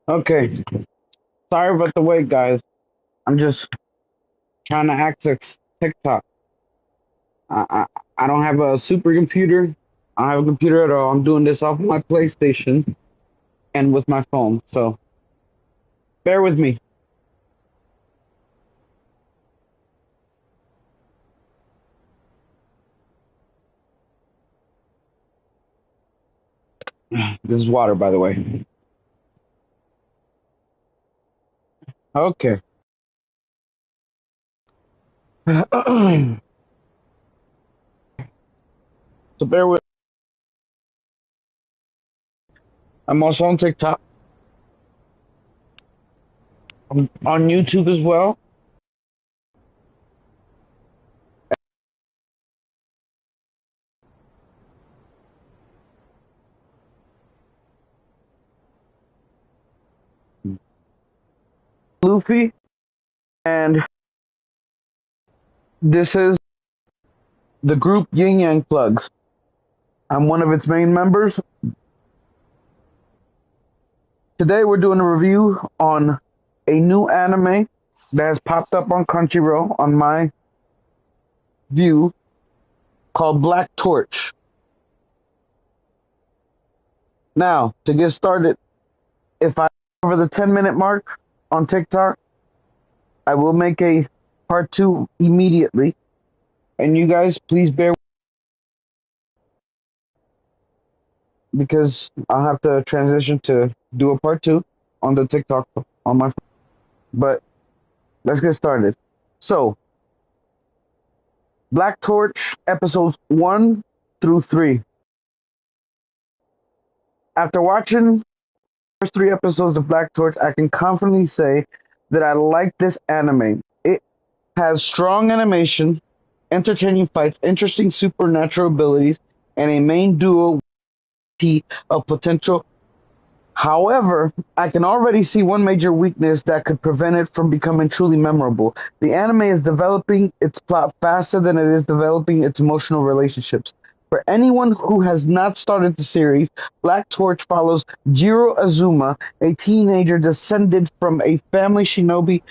Okay, sorry about the wait, guys. I'm just trying to access TikTok. I, I I don't have a supercomputer. I don't have a computer at all. I'm doing this off my PlayStation and with my phone. So bear with me. This is water, by the way. Okay. So bear with. I'm also on TikTok. I'm on YouTube as well. Luffy, and this is the group Yin Yang Plugs. I'm one of its main members. Today we're doing a review on a new anime that has popped up on Crunchyroll on my view called Black Torch. Now, to get started, if I over the 10-minute mark on TikTok, I will make a part 2 immediately. And you guys, please bear because I'll have to transition to do a part 2 on the TikTok on my phone. But let's get started. So, Black Torch episodes 1 through 3. After watching the first 3 episodes of Black Torch, I can confidently say that I like this anime. It has strong animation, entertaining fights, interesting supernatural abilities, and a main duo of potential. However, I can already see one major weakness that could prevent it from becoming truly memorable. The anime is developing its plot faster than it is developing its emotional relationships. For anyone who has not started the series, Black Torch follows Jiro Azuma, a teenager descended from a family shinobi.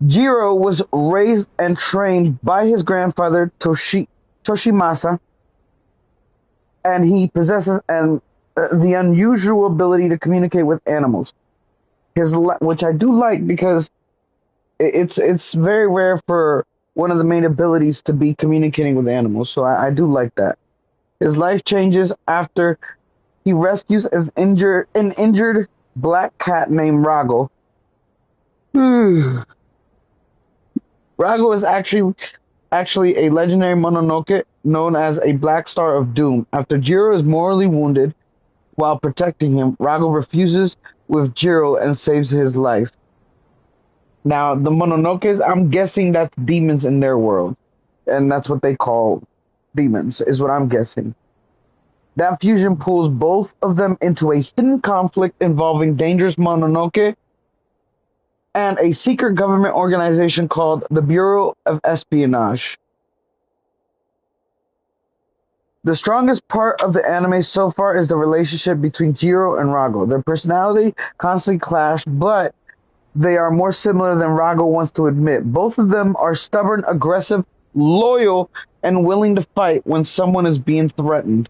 Jiro was raised and trained by his grandfather Toshimasa, and he possesses the unusual ability to communicate with animals. Which I do like because it's very rare for one of the main abilities to be communicating with animals. So I do like that. His life changes after he rescues an injured black cat named Rago. Rago is actually a legendary Mononoke known as a Black Star of Doom. After Jiro is mortally wounded while protecting him, Rago refuses with Jiro and saves his life. Now, the Mononokes, I'm guessing that's demons in their world. And that's what they call demons, is what I'm guessing. That fusion pulls both of them into a hidden conflict involving dangerous Mononoke and a secret government organization called the Bureau of Espionage. The strongest part of the anime so far is the relationship between Jiro and Rago. Their personality constantly clash, but they are more similar than Rago wants to admit. Both of them are stubborn, aggressive, loyal, and willing to fight when someone is being threatened.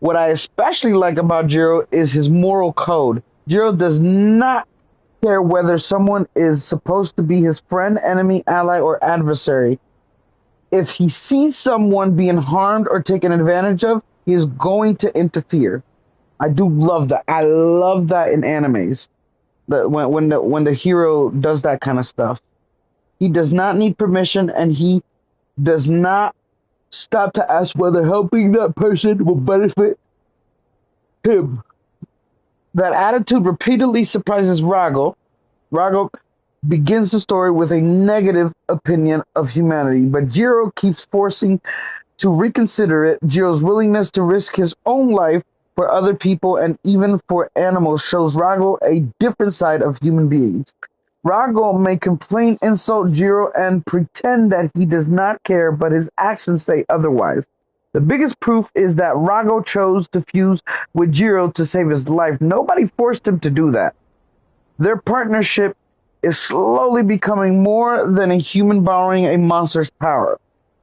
What I especially like about Jiro is his moral code. Jiro does not care whether someone is supposed to be his friend, enemy, ally, or adversary. If he sees someone being harmed or taken advantage of, he is going to interfere. I do love that. I love that in animes. When the hero does that kind of stuff. He does not need permission, and he does not stop to ask whether helping that person will benefit him. That attitude repeatedly surprises Rago. Rago begins the story with a negative opinion of humanity, but Jiro keeps forcing to reconsider it. Jiro's willingness to risk his own life for other people and even for animals shows Rago a different side of human beings. Rago may complain, insult Jiro, and pretend that he does not care, but his actions say otherwise. The biggest proof is that Rago chose to fuse with Jiro to save his life. Nobody forced him to do that. Their partnership is slowly becoming more than a human borrowing a monster's power.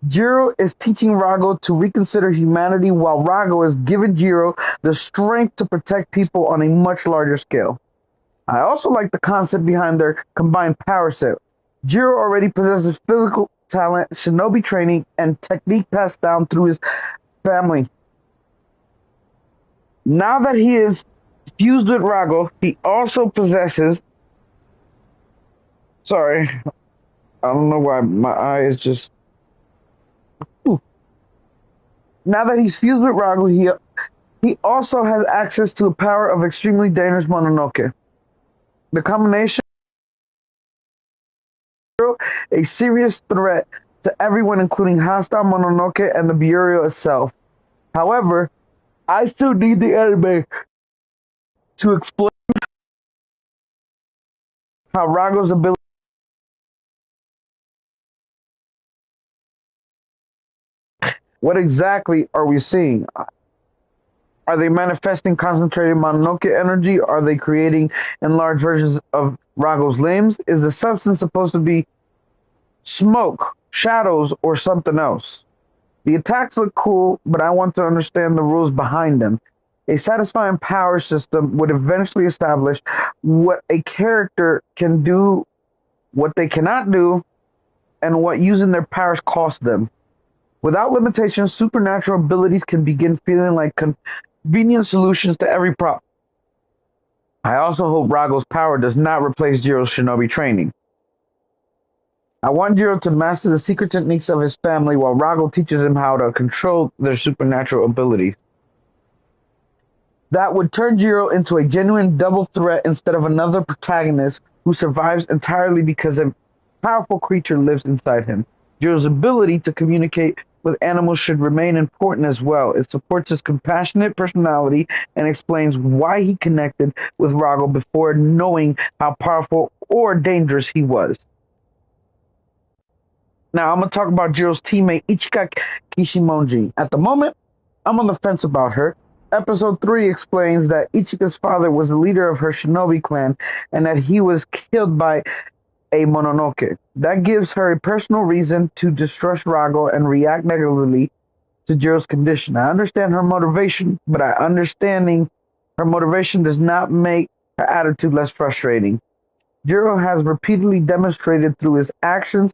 Jiro is teaching Rago to reconsider humanity, while Rago is giving Jiro the strength to protect people on a much larger scale. I also like the concept behind their combined power set. Jiro already possesses physical talent, shinobi training, and technique passed down through his family. Now that he is fused with Rago, he also possesses... Sorry, I don't know why my eye is just... Ooh. Now that he's fused with Rago, he also has access to a power of extremely dangerous Mononoke. The combination is a serious threat to everyone, including hostile Mononoke and the Bureau itself. However, I still need the anime to explain how Rago's ability... What exactly are we seeing? Are they manifesting concentrated Mononoke energy? Are they creating enlarged versions of Rago's limbs? Is the substance supposed to be smoke, shadows, or something else? The attacks look cool, but I want to understand the rules behind them. A satisfying power system would eventually establish what a character can do, what they cannot do, and what using their powers costs them. Without limitations, supernatural abilities can begin feeling like convenient solutions to every problem. I also hope Rago's power does not replace Jiro's shinobi training. I want Jiro to master the secret techniques of his family while Rago teaches him how to control their supernatural abilities. That would turn Jiro into a genuine double threat instead of another protagonist who survives entirely because a powerful creature lives inside him. Jiro's ability to communicate with animals should remain important as well. It supports his compassionate personality and explains why he connected with Rago before knowing how powerful or dangerous he was. Now, I'm going to talk about Jiro's teammate, Ichika Kishimonji. At the moment, I'm on the fence about her. Episode 3 explains that Ichika's father was the leader of her shinobi clan and that he was killed by a Mononoke. That gives her a personal reason to distrust Rago and react negatively to Jiro's condition. I understand her motivation, but understanding her motivation does not make her attitude less frustrating. Jiro has repeatedly demonstrated through his actions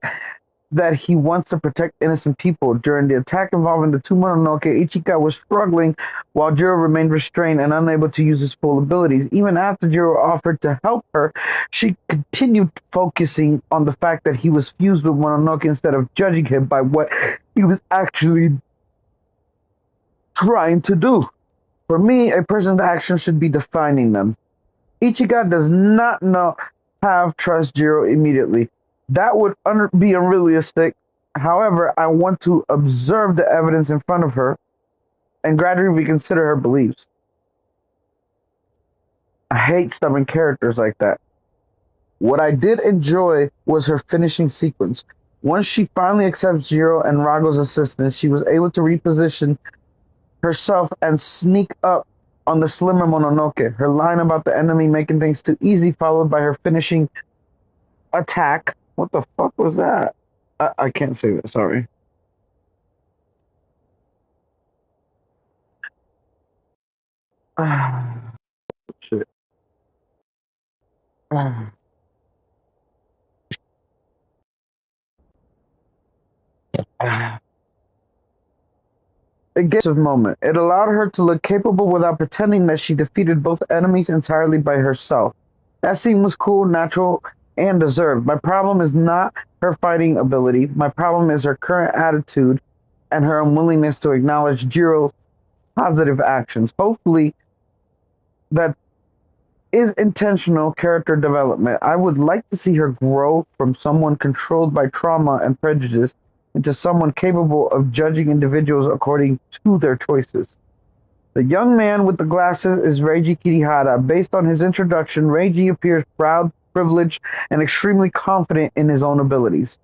that he wants to protect innocent people. During the attack involving the two Mononoke, Ichika was struggling while Jiro remained restrained and unable to use his full abilities. Even after Jiro offered to help her, she continued focusing on the fact that he was fused with Mononoke instead of judging him by what he was actually trying to do. For me, a person's actions should be defining them. Ichika does not have trust Jiro immediately. That would be unrealistic. However, I want to observe the evidence in front of her and gradually reconsider her beliefs. I hate stubborn characters like that. What I did enjoy was her finishing sequence. Once she finally accepts Jiro and Rago's assistance, she was able to reposition herself and sneak up on the slimmer Mononoke. Her line about the enemy making things too easy, followed by her finishing attack. What the fuck was that? I can't say that, sorry. Shit. It gets a moment. It allowed her to look capable without pretending that she defeated both enemies entirely by herself. That scene was cool, natural, and deserved. My problem is not her fighting ability. My problem is her current attitude and her unwillingness to acknowledge Jiro's positive actions. Hopefully, that is intentional character development. I would like to see her grow from someone controlled by trauma and prejudice into someone capable of judging individuals according to their choices. The young man with the glasses is Reiji Kirihara. Based on his introduction, Reiji appears proud, privileged, and extremely confident in his own abilities.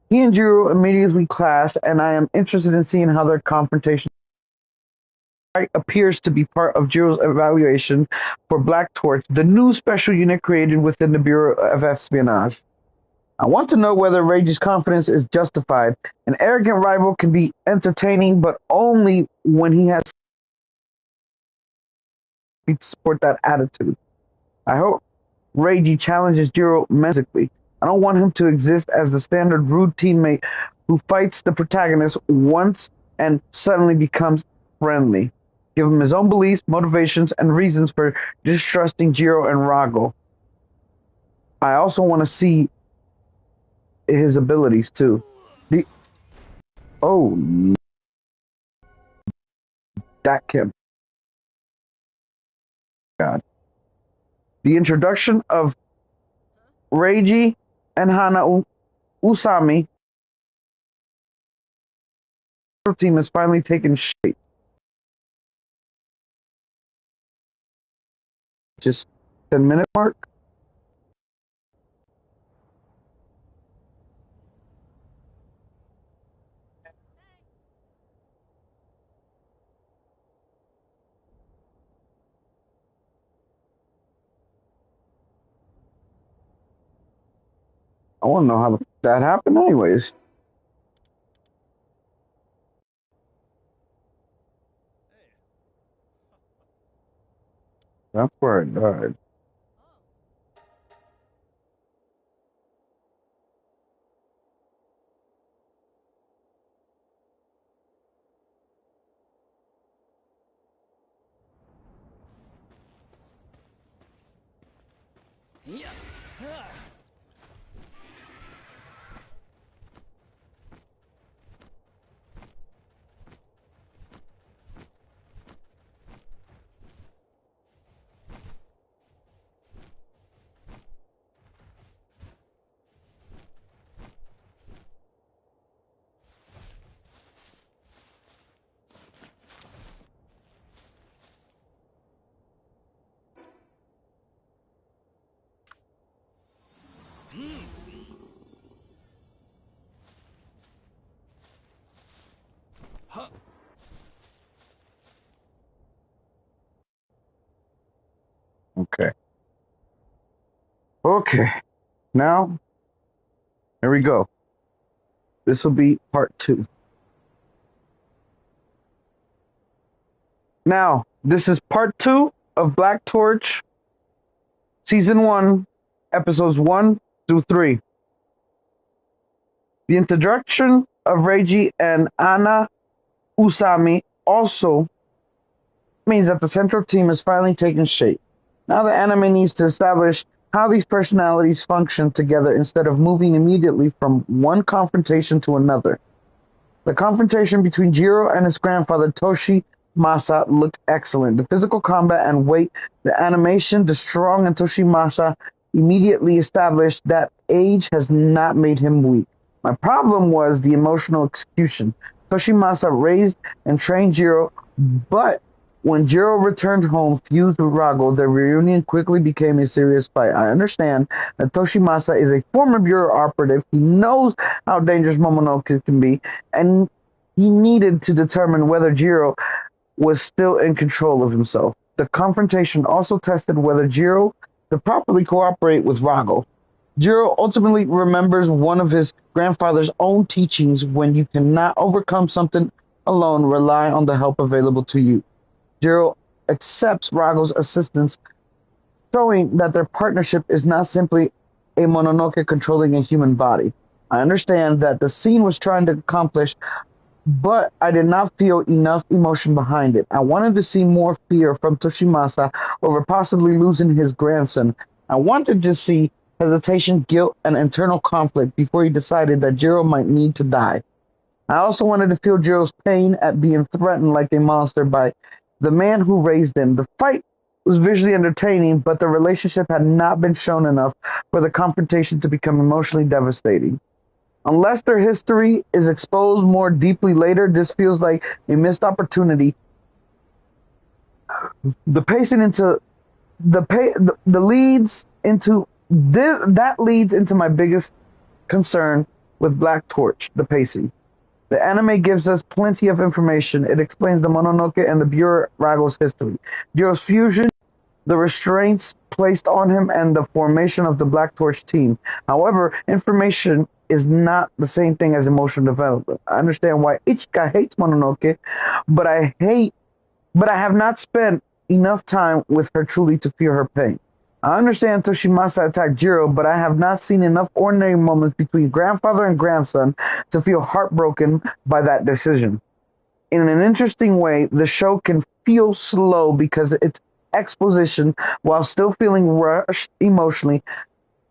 He and Jiro immediately clash, and I am interested in seeing how their confrontation appears to be part of Jiro's evaluation for Black Torch, the new special unit created within the Bureau of Espionage. I want to know whether Reiji's confidence is justified. An arrogant rival can be entertaining, but only when he has to support that attitude. I hope Reiji challenges Jiro mentally. I don't want him to exist as the standard rude teammate who fights the protagonist once and suddenly becomes friendly. Give him his own beliefs, motivations, and reasons for distrusting Jiro and Rago. I also want to see his abilities too. That can God. The introduction of Reiji and Hana Usami team has finally taken shape. Just 10-minute mark. I want to know how that happened anyways. That's where it died. Okay. Okay. Now, here we go. This will be part 2. Now, this is part 2 of Black Torch, Season 1, Episodes 1 through 3. The introduction of Reiji and Hana Usami also means that the central team is finally taking shape. Now the anime needs to establish how these personalities function together instead of moving immediately from one confrontation to another. The confrontation between Jiro and his grandfather Toshi Masa looked excellent. The physical combat and weight, the animation, the strong, and Toshi Masa immediately established that age has not made him weak. My problem was the emotional execution. Toshi Masa raised and trained Jiro, but when Jiro returned home fused with Rago, the reunion quickly became a serious fight. I understand that Toshimasa is a former Bureau operative. He knows how dangerous Momonoke can be, and he needed to determine whether Jiro was still in control of himself. The confrontation also tested whether Jiro could properly cooperate with Rago. Jiro ultimately remembers one of his grandfather's own teachings: when you cannot overcome something alone, rely on the help available to you. Jiro accepts Rago's assistance, showing that their partnership is not simply a Mononoke controlling a human body. I understand that the scene was trying to accomplish, but I did not feel enough emotion behind it. I wanted to see more fear from Toshimasa over possibly losing his grandson. I wanted to see hesitation, guilt, and internal conflict before he decided that Jiro might need to die. I also wanted to feel Jiro's pain at being threatened like a monster by the man who raised him. The fight was visually entertaining, but the relationship had not been shown enough for the confrontation to become emotionally devastating. Unless their history is exposed more deeply later, this feels like a missed opportunity The pacing into the leads into that leads into my biggest concern with Black Torch, the pacing. The anime gives us plenty of information. It explains the Mononoke and the Byurago's history, Jiro's fusion, the restraints placed on him, and the formation of the Black Torch team. However, information is not the same thing as emotional development. I understand why Ichika hates Mononoke, but but I have not spent enough time with her truly to feel her pain. I understand Toshimasa attacked Jiro, but I have not seen enough ordinary moments between grandfather and grandson to feel heartbroken by that decision. In an interesting way, the show can feel slow because it's exposition while still feeling rushed emotionally.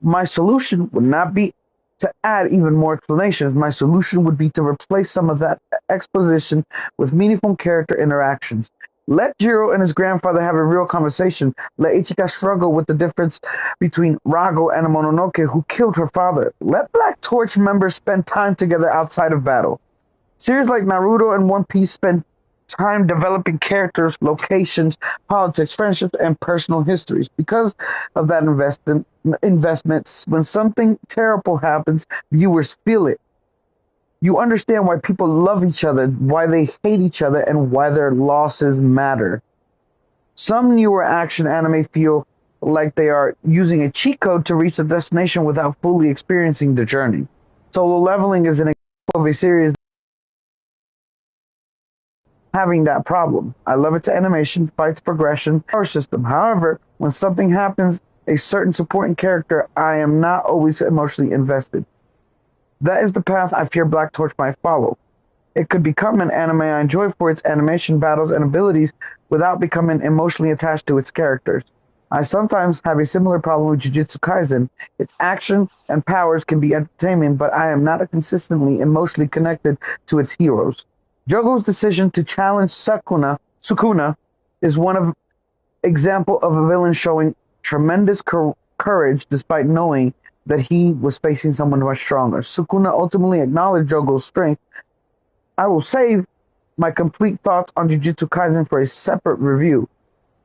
My solution would not be to add even more explanations. My solution would be to replace some of that exposition with meaningful character interactions. Let Jiro and his grandfather have a real conversation. Let Ichika struggle with the difference between Rago and a Mononoke who killed her father. Let Black Torch members spend time together outside of battle. Series like Naruto and One Piece spend time developing characters, locations, politics, friendships, and personal histories. Because of that investment, when something terrible happens, viewers feel it. You understand why people love each other, why they hate each other, and why their losses matter. Some newer action anime feel like they are using a cheat code to reach the destination without fully experiencing the journey. Solo Leveling is an example of a series having that problem. I love its animation, fights, progression, power system. However, when something happens, a certain supporting character, I am not always emotionally invested. That is the path I fear Black Torch might follow. It could become an anime I enjoy for its animation, battles, and abilities without becoming emotionally attached to its characters. I sometimes have a similar problem with Jujutsu Kaisen. Its action and powers can be entertaining, but I am not consistently emotionally connected to its heroes. Jogo's decision to challenge Sukuna is one of example of a villain showing tremendous courage despite knowing that he was facing someone much stronger. Sukuna ultimately acknowledged Jogo's strength. I will save my complete thoughts on Jujutsu Kaisen for a separate review.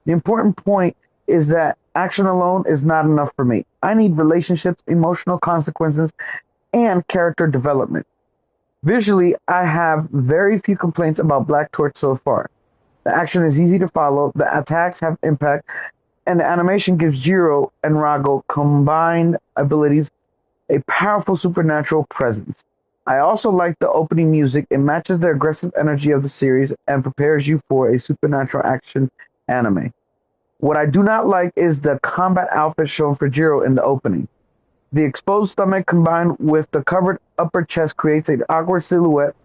The important point is that action alone is not enough for me. I need relationships, emotional consequences, and character development. Visually, I have very few complaints about Black Torch so far. The action is easy to follow, the attacks have impact, and the animation gives Jiro and Rago combined abilities a powerful supernatural presence. I also like the opening music. It matches the aggressive energy of the series and prepares you for a supernatural action anime. What I do not like is the combat outfit shown for Jiro in the opening. The exposed stomach combined with the covered upper chest creates an awkward silhouette